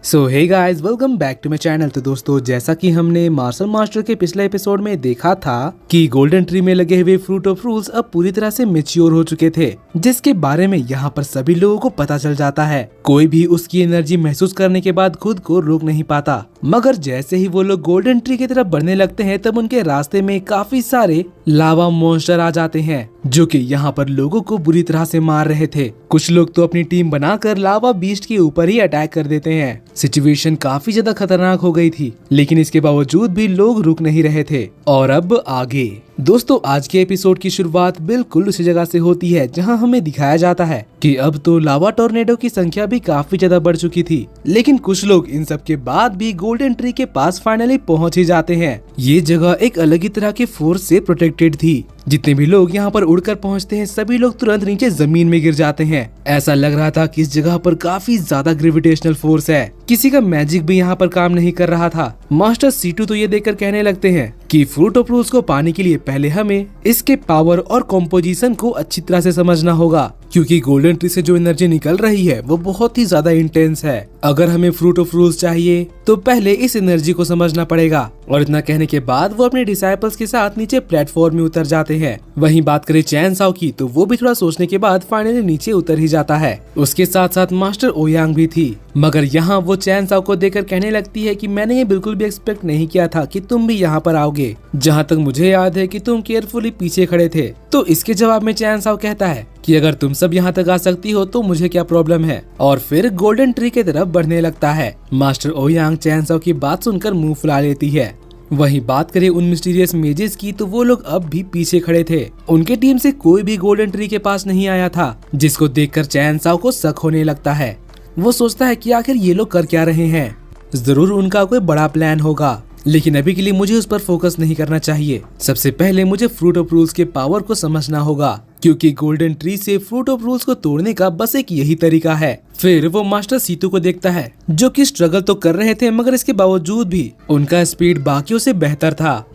So hey guys, welcome back to my channel. तो दोस्तों, जैसा कि हमने मार्शल मास्टर के पिछले एपिसोड में देखा था कि गोल्डन ट्री में लगे हुए फ्रूट ऑफ रूल्स अब पूरी तरह से मैच्योर हो चुके थे, जिसके बारे में यहाँ पर सभी लोगों को पता चल जाता है। कोई भी उसकी एनर्जी महसूस करने के बाद खुद को रोक नहीं पाता। मगर जैसे ही वो लोग गोल्डन ट्री की तरफ बढ़ने लगते हैं, तब उनके रास्ते में काफी सारे लावा मॉन्स्टर आ जाते हैं, जो कि यहाँ पर लोगों को बुरी तरह से मार रहे थे। कुछ लोग तो अपनी टीम बनाकर लावा बीस्ट के ऊपर ही अटैक कर देते हैं। सिचुएशन काफी ज्यादा खतरनाक हो गई थी, लेकिन इसके बावजूद भी लोग रुक नहीं रहे थे। और अब आगे दोस्तों, आज के एपिसोड की शुरुआत बिल्कुल उसी जगह से होती है जहां हमें दिखाया जाता है कि अब तो लावा टोर्नेडो की संख्या भी काफी ज्यादा बढ़ चुकी थी, लेकिन कुछ लोग इन सब के बाद भी गोल्डन ट्री के पास फाइनली पहुंच ही जाते हैं। ये जगह एक अलग ही तरह के फोर्स से प्रोटेक्टेड थी। जितने भी लोग यहाँ पर उड़कर पहुँचते हैं, सभी लोग तुरंत नीचे जमीन में गिर जाते हैं। ऐसा लग रहा था कि इस जगह पर काफी ज्यादा ग्रेविटेशनल फोर्स है। किसी का मैजिक भी यहाँ पर काम नहीं कर रहा था। मास्टर सीटू तो ये देखकर कहने लगते हैं कि फ्रूट ऑफ रूल्स को पाने के लिए पहले हमें इसके पावर और कॉम्पोजिशन को अच्छी तरह से समझना होगा, क्योंकि गोल्डन ट्री से जो एनर्जी निकल रही है वो बहुत ही ज्यादा इंटेंस है। अगर हमें फ्रूट ऑफ रूल्स चाहिए तो पहले इस एनर्जी को समझना पड़ेगा। और इतना कहने के बाद वो अपने डिसाइपल्स के साथ नीचे प्लेटफॉर्म में उतर जाते हैं। वहीं बात करें चैन साओ की, तो वो भी थोड़ा सोचने के बाद फाइनली नीचे उतर ही जाता है। उसके साथ साथ मास्टर ओयांग भी थी, मगर यहाँ वो चैन साओ को देखकर कहने लगती है कि मैंने ये बिल्कुल भी एक्सपेक्ट नहीं किया था कि तुम भी यहाँ पर आओगे। जहाँ तक मुझे याद है कि तुम केयरफुली पीछे खड़े थे। तो इसके जवाब में चैन साओ कहता है कि अगर तुम सब यहाँ तक आ सकती हो तो मुझे क्या प्रॉब्लम है, और फिर गोल्डन ट्री की तरफ बढ़ने लगता है। मास्टर ओयांग चैन साओ की बात सुनकर मुंह फुला लेती है। वहीं बात करें उन मिस्टीरियस मेजेस की, तो वो लोग अब भी पीछे खड़े थे। उनके टीम से कोई भी गोल्डन ट्री के पास नहीं आया था, जिसको देखकर चैन साओ को शक होने लगता है। वो सोचता है कि आखिर ये लोग कर क्या रहे हैं, जरूर उनका कोई बड़ा प्लान होगा, लेकिन अभी के लिए मुझे उस पर फोकस नहीं करना चाहिए। सबसे पहले मुझे फ्रूट ऑफ रूल्स के पावर को समझना होगा, क्योंकि गोल्डन ट्री से फ्रूट ऑफ रूल्स को तोड़ने का बस एक यही तरीका है। फिर वो मास्टर सीतू को देखता है, जो कि स्ट्रगल तो कर रहे थे, मगर इसके बावजूद भी उनका स्पीड बाकियों से बेहतर था।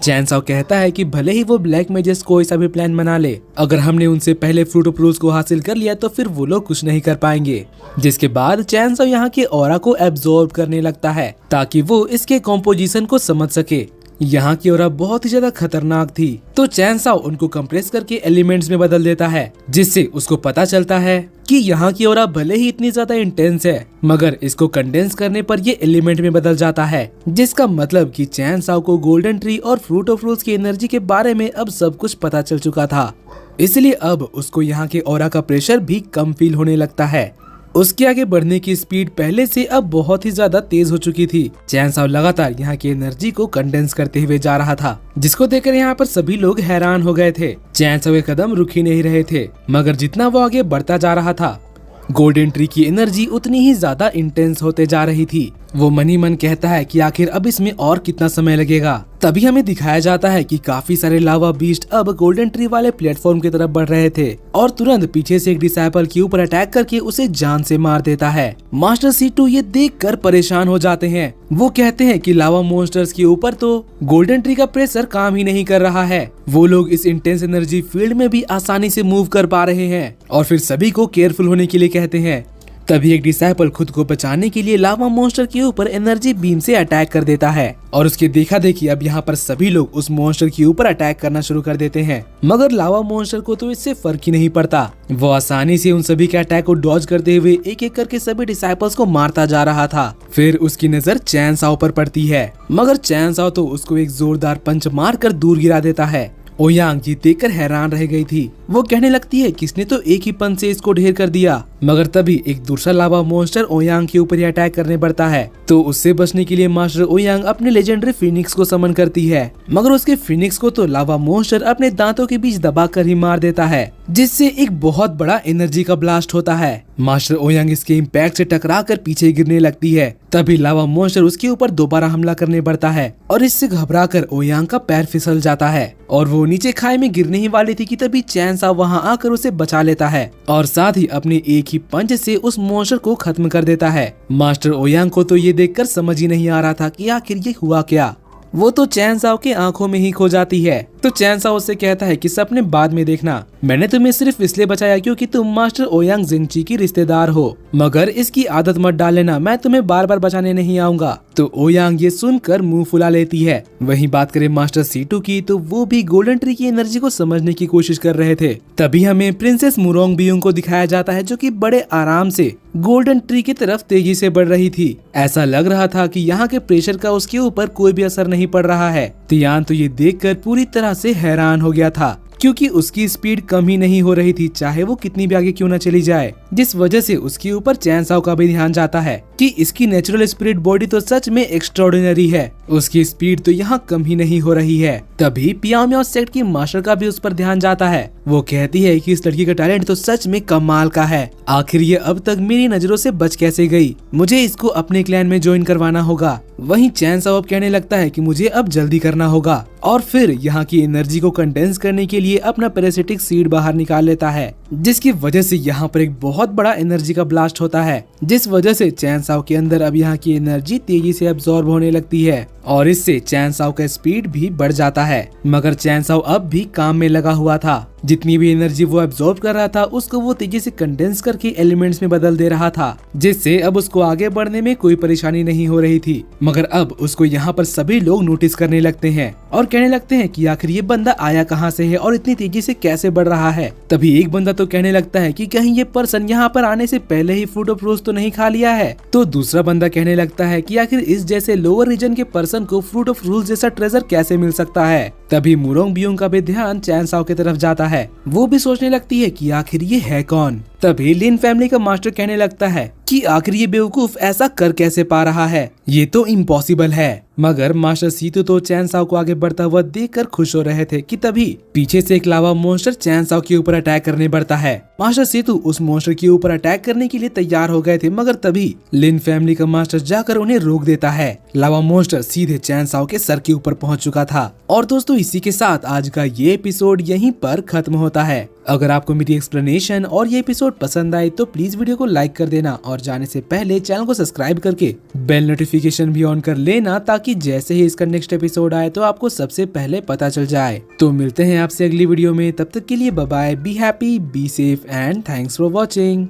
चैन साओ कहता है कि भले ही वो ब्लैक मैजिस कोई सा भी प्लान बना ले, अगर हमने उनसे पहले फ्रूट ऑफ रूल्स को हासिल कर लिया तो फिर वो लोग कुछ नहीं कर पाएंगे। जिसके बाद चैन साओ यहाँ के ऑरा को एब्जॉर्ब करने लगता है, ताकि वो इसके कॉम्पोजिशन को समझ सके। यहाँ की ऑरा बहुत ही ज्यादा खतरनाक थी, तो चैन साओ उनको कंप्रेस करके एलिमेंट्स में बदल देता है, जिससे उसको पता चलता है कि यहाँ की ऑरा भले ही इतनी ज्यादा इंटेंस है, मगर इसको कंडेंस करने पर ये एलिमेंट में बदल जाता है। जिसका मतलब कि चैन साओ को गोल्डन ट्री और फ्रूट ऑफ रूल्स की एनर्जी के बारे में अब सब कुछ पता चल चुका था, इसलिए अब उसको यहाँ के ऑरा का प्रेशर भी कम फील होने लगता है। उसके आगे बढ़ने की स्पीड पहले से अब बहुत ही ज्यादा तेज हो चुकी थी। चैन साओ लगातार यहाँ की एनर्जी को कंडेंस करते हुए जा रहा था, जिसको देखकर यहाँ पर सभी लोग हैरान हो गए थे। चैन साओ के कदम रुक ही नहीं रहे थे, मगर जितना वो आगे बढ़ता जा रहा था, गोल्डन ट्री की एनर्जी उतनी ही ज्यादा इंटेंस होते जा रही थी। वो मन ही मन कहता है कि आखिर अब इसमें और कितना समय लगेगा। तभी हमें दिखाया जाता है कि काफी सारे लावा बीस्ट अब गोल्डन ट्री वाले प्लेटफॉर्म की तरफ बढ़ रहे थे, और तुरंत पीछे से एक डिसाइपल के ऊपर अटैक करके उसे जान से मार देता है। मास्टर सीटू ये देखकर परेशान हो जाते हैं। वो कहते हैं कि लावा मॉन्स्टर्स के ऊपर तो गोल्डन ट्री का प्रेशर काम ही नहीं कर रहा है। वो लोग इस इंटेंस एनर्जी फील्ड में भी आसानी से मूव कर पा रहे हैं, और फिर सभी को केयरफुल होने के लिए कहते हैं। तभी एक डिसाइपल खुद को बचाने के लिए लावा मॉन्स्टर के ऊपर एनर्जी बीम से अटैक कर देता है, और उसके देखा देखी अब यहाँ पर सभी लोग उस मॉन्स्टर के ऊपर अटैक करना शुरू कर देते हैं। मगर लावा मॉन्स्टर को तो इससे फर्क ही नहीं पड़ता। वो आसानी से उन सभी के अटैक को डॉज करते हुए एक एक करके सभी डिसाइपल्स को मारता जा रहा था। फिर उसकी नजर चैन साओ पर पड़ती है, मगर चैन साओ तो उसको एक जोरदार पंच मार कर दूर गिरा देता है। ओयांग जी देखकर हैरान रह गई थी। वो कहने लगती है किसने तो एक ही पंच से इसको ढेर कर दिया। मगर तभी एक दूसरा लावा मॉन्स्टर ओयांग के ऊपर ही अटैक करने बढ़ता है, तो उससे बचने के लिए मास्टर ओयांग अपने लेजेंडरी फिनिक्स को समन करती है, मगर उसके फिनिक्स को तो लावा मॉन्स्टर अपने दांतों के बीच दबाकर ही मार देता है, जिससे एक बहुत बड़ा एनर्जी का ब्लास्ट होता है। मास्टर ओयांग इसके इम्पैक्ट से टकराकर पीछे गिरने लगती है। तभी लावा मॉन्स्टर उसके ऊपर दोबारा हमला करने बढ़ता है, और इससे घबराकर ओयांग का पैर फिसल जाता है, और वो नीचे खाई में गिरने ही वाली थी कि तभी चैन साओ वहाँ आकर उसे बचा लेता है, और साथ ही अपने एक ही पंच से उस मॉन्स्टर को खत्म कर देता है। मास्टर ओयांग को तो ये देखकर समझ ही नहीं आ रहा था कि आखिर ये हुआ क्या। वो तो चैन साओ की आंखों में ही खो जाती है। तो चैन साओ उससे कहता है कि सपने बाद में देखना, मैंने तुम्हें सिर्फ इसलिए बचाया क्योंकि तुम मास्टर ओयांग जिंगची की रिश्तेदार हो, मगर इसकी आदत मत डाल लेना, मैं तुम्हें बार बार बचाने नहीं आऊंगा। तो ओयांग ये सुनकर मुंह फुला लेती है। वहीं बात करें मास्टर सीटू की, तो वो भी गोल्डन ट्री की एनर्जी को समझने की कोशिश कर रहे थे। तभी हमें प्रिंसेस मुरोंग बियुंग को दिखाया जाता है, जो कि बड़े आराम से गोल्डन ट्री की तरफ तेजी से बढ़ रही थी। ऐसा लग रहा था कि यहाँ के प्रेशर का उसके ऊपर कोई भी असर नहीं पड़ रहा है। तियान तो ये देखकर पूरी तरह से हैरान हो गया था, क्योंकि उसकी स्पीड कम ही नहीं हो रही थी, चाहे वो कितनी भी आगे क्यों न चली जाए। जिस वजह से उसके ऊपर चैन साओ का भी ध्यान जाता है कि इसकी नेचुरल स्पिरिट बॉडी तो सच में एक्स्ट्राऑर्डिनरी है, उसकी स्पीड तो यहाँ कम ही नहीं हो रही है। तभी पियाओ मियाओ सेक्ट की मास्टर का भी उस पर ध्यान जाता है। वो कहती है कि इस लड़की का टैलेंट तो सच में कमाल का है, आखिर ये अब तक मेरी नजरों से बच कैसे गई, मुझे इसको अपने क्लैन में ज्वाइन करवाना होगा। वहीं चैन साओ अब कहने लगता है कि मुझे अब जल्दी करना होगा, और फिर यहाँ की एनर्जी को कंडेंस करने के लिए अपना पैरासिटिक सीड बाहर निकाल लेता है, जिसकी वजह से यहाँ पर एक बहुत बड़ा एनर्जी का ब्लास्ट होता है, जिस वजह से चैन साओ के अंदर अब यहाँ की एनर्जी तेजी से अब्सॉर्ब होने लगती है, और इससे चैन साओ का स्पीड भी बढ़ जाता है। मगर चैन साओ अब भी काम में लगा हुआ था, जितनी भी एनर्जी वो एब्सॉर्ब कर रहा था उसको वो तेजी से कंडेंस करके एलिमेंट्स में बदल दे रहा था, जिससे अब उसको आगे बढ़ने में कोई परेशानी नहीं हो रही थी। मगर अब उसको यहाँ पर सभी लोग नोटिस करने लगते हैं और कहने लगते हैं कि आखिर ये बंदा आया कहाँ से है और इतनी तेजी से कैसे बढ़ रहा है। तभी एक बंदा तो कहने लगता है कि कहीं ये पर्सन यहाँ पर आने से पहले ही फ्रूट ऑफ रूल्स तो नहीं खा लिया है। तो दूसरा बंदा कहने लगता है कि आखिर इस जैसे लोअर रीजन के पर्सन को फ्रूट ऑफ रूल्स जैसा ट्रेजर कैसे मिल सकता है। तभी मुरोंग बियुंग का भी ध्यान चैन साओ की तरफ जाता है, वो भी सोचने लगती है कि आखिर ये है कौन। तभी लिन फैमिली का मास्टर कहने लगता है कि आखिर ये बेवकूफ ऐसा कर कैसे पा रहा है, ये तो इम्पॉसिबल है। मगर मास्टर सीतू तो चैन साओ को आगे बढ़ता हुआ देखकर खुश हो रहे थे कि तभी पीछे से एक लावा मॉन्स्टर चैन साओ के ऊपर अटैक करने बढ़ता है। मास्टर सीतू उस मॉन्स्टर के ऊपर अटैक करने के लिए तैयार हो गए थे, मगर तभी लिन फैमिली का मास्टर जाकर उन्हें रोक देता है। लावा मॉन्स्टर सीधे चैन साओ के सर के ऊपर पहुंच चुका था। और दोस्तों इसी के साथ आज का ये एपिसोड यहीं पर खत्म होता है। अगर आपको मेरी एक्सप्लेनेशन और ये एपिसोड पसंद आए तो प्लीज वीडियो को लाइक कर देना, और जाने से पहले चैनल को सब्सक्राइब करके बेल नोटिफिकेशन भी ऑन कर लेना, ताकि जैसे ही इसका नेक्स्ट एपिसोड आए तो आपको सबसे पहले पता चल जाए। तो मिलते हैं आपसे अगली वीडियो में, तब तक के लिए bye bye, be happy, be safe and thanks for watching.